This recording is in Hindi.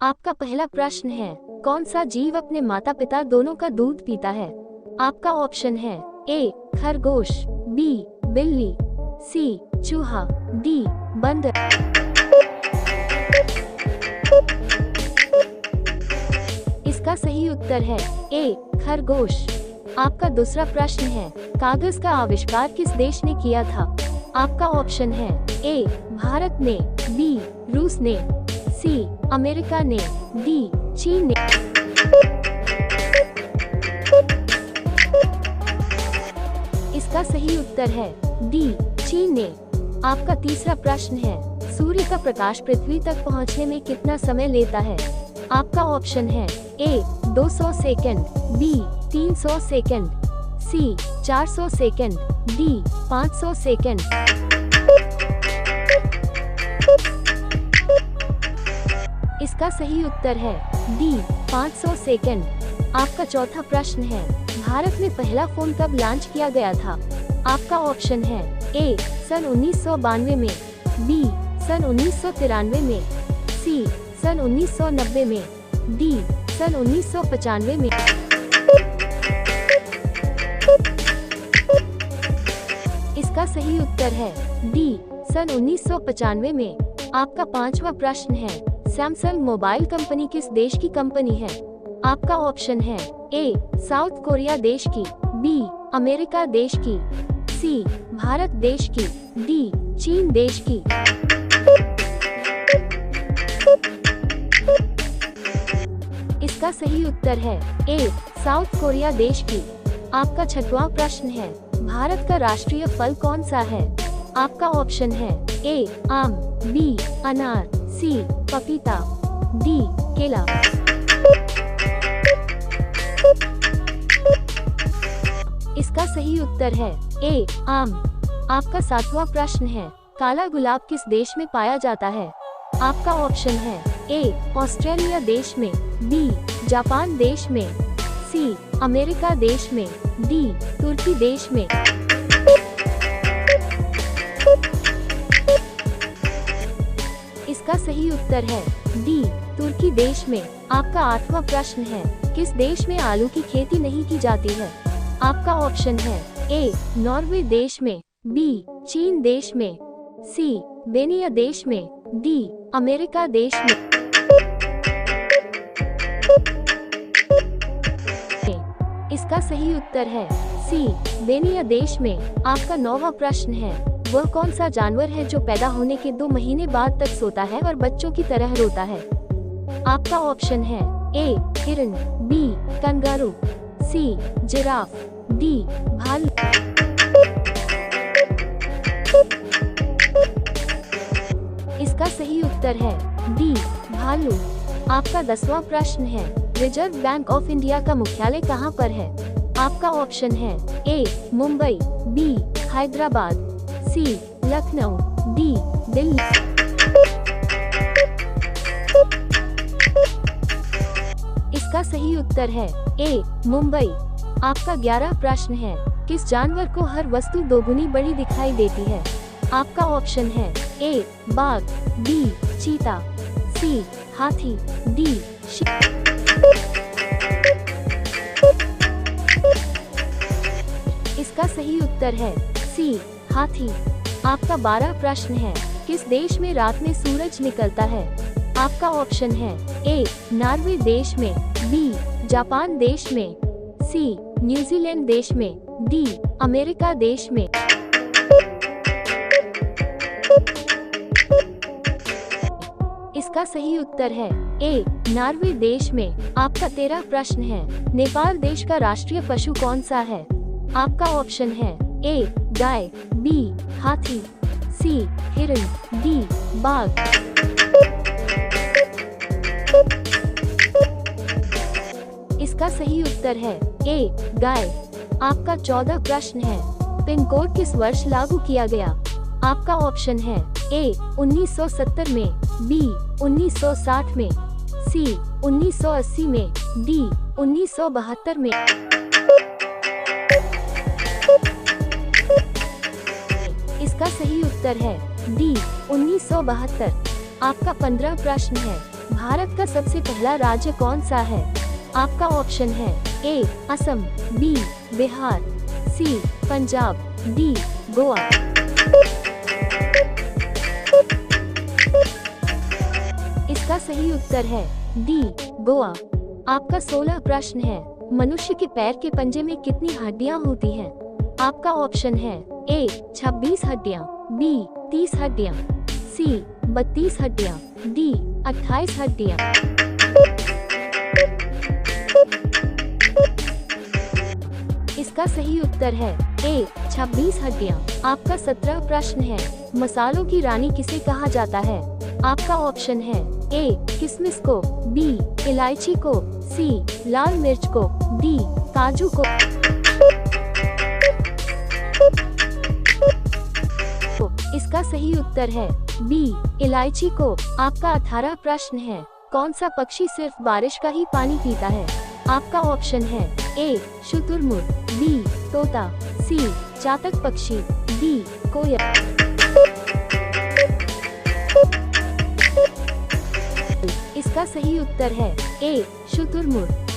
आपका पहला प्रश्न है, कौन सा जीव अपने माता पिता दोनों का दूध पीता है? आपका ऑप्शन है ए खरगोश, बी बिल्ली, सी चूहा, डी बंदर। इसका सही उत्तर है ए खरगोश। आपका दूसरा प्रश्न है, कागज का आविष्कार किस देश ने किया था? आपका ऑप्शन है ए भारत ने, बी रूस ने, सी अमेरिका ने, डी चीन ने। इसका सही उत्तर है डी चीन ने। आपका तीसरा प्रश्न है, सूर्य का प्रकाश पृथ्वी तक पहुंचने में कितना समय लेता है? आपका ऑप्शन है ए 200 सेकंड, बी 300 सेकंड, सी 400 सेकंड, डी 500 सेकंड। इसका सही उत्तर है डी 500 सेकंड। आपका चौथा प्रश्न है, भारत में पहला फोन कब लॉन्च किया गया था? आपका ऑप्शन है ए सन 1992 में, बी सन 1993 में, सी सन 1990 में, डी सन 1995 में। इसका सही उत्तर है डी सन 1995 में। आपका पांचवा प्रश्न है, सैमसंग मोबाइल कंपनी किस देश की कंपनी है? आपका ऑप्शन है ए साउथ कोरिया देश की, बी अमेरिका देश की, सी भारत देश की, डी चीन देश की। इसका सही उत्तर है ए साउथ कोरिया देश की। आपका छठवां प्रश्न है, भारत का राष्ट्रीय फल कौन सा है? आपका ऑप्शन है ए आम, बी अनार, सी पपीता, डी केला। इसका सही उत्तर है ए आम। आपका सातवां प्रश्न है, काला गुलाब किस देश में पाया जाता है? आपका ऑप्शन है ए ऑस्ट्रेलिया देश में, बी जापान देश में, सी अमेरिका देश में, डी तुर्की देश में। इसका सही उत्तर है डी तुर्की देश में। आपका आठवां प्रश्न है, किस देश में आलू की खेती नहीं की जाती है? आपका ऑप्शन है ए नॉर्वे देश में, बी चीन देश में, सी बेनिया देश में, डी अमेरिका देश में। इसका सही उत्तर है सी बेनिया देश में। आपका नौवां प्रश्न है, वह कौन सा जानवर है जो पैदा होने के 2 महीने बाद तक सोता है और बच्चों की तरह रोता है? आपका ऑप्शन है ए हिरन, B kangaroo, C giraffe, D भालू। इसका सही उत्तर है डी भालू। आपका 10वां प्रश्न है, रिजर्व बैंक ऑफ इंडिया का मुख्यालय कहां पर है? आपका ऑप्शन है ए मुंबई, बी हैदराबाद, सी लखनऊ, डी दिल्ली। इसका सही उत्तर है ए मुंबई। आपका 11वां प्रश्न है, किस जानवर को हर वस्तु दोगुनी बड़ी दिखाई देती है? आपका ऑप्शन है ए बाघ, बी चीता, सी हाथी, डी शेर। इसका सही उत्तर है सी हाथी। आपका 12वां प्रश्न है, किस देश में रात में सूरज निकलता है? आपका ऑप्शन है ए नॉर्वे देश में, बी जापान देश में, सी न्यूजीलैंड देश में, डी अमेरिका देश में। इसका सही उत्तर है ए नॉर्वे देश में। आपका 13वां प्रश्न है, नेपाल देश का राष्ट्रीय पशु कौन सा है? आपका ऑप्शन है ए गाय, बी हाथी, सी हिरन, डी बाघ। इसका सही उत्तर है ए गाय। आपका 14वां प्रश्न है, पिन कोड किस वर्ष लागू किया गया? आपका ऑप्शन है ए 1970 में, बी 1960 में, सी 1980 में, डी 1972 में। इसका सही उत्तर है डी 1972। आपका 15वां प्रश्न है, भारत का सबसे पहला राज्य कौन सा है? आपका ऑप्शन है ए असम, बी बिहार, सी पंजाब, डी गोवा। इसका सही उत्तर है डी गोवा। आपका 16 प्रश्न है। मनुष्य के पैर के पंजे में कितनी हड्डियां होती हैं? आपका ऑप्शन है ए 26 हड्डियां, बी 30 हड्डियां, सी 32 हड्डियां, डी 28 हड्डियां। इसका सही उत्तर है ए 26 हड्डियां। आपका 17 प्रश्न है। मसालों की रानी किसे कहा जाता है? आपका ऑप्शन है ए किशमिश को, बी इलायची को, सी लाल मिर्च को, डी काजू को। इसका सही उत्तर है बी इलायची को। आपका 18 प्रश्न है। कौन सा पक्षी सिर्फ बारिश का ही पानी पीता है? आपका ऑप्शन है ए शुतुरमुर्ग, बी तोता, सी चातक पक्षी, डी कोयल। इसका सही उत्तर है ए शुतुरमुर्ग।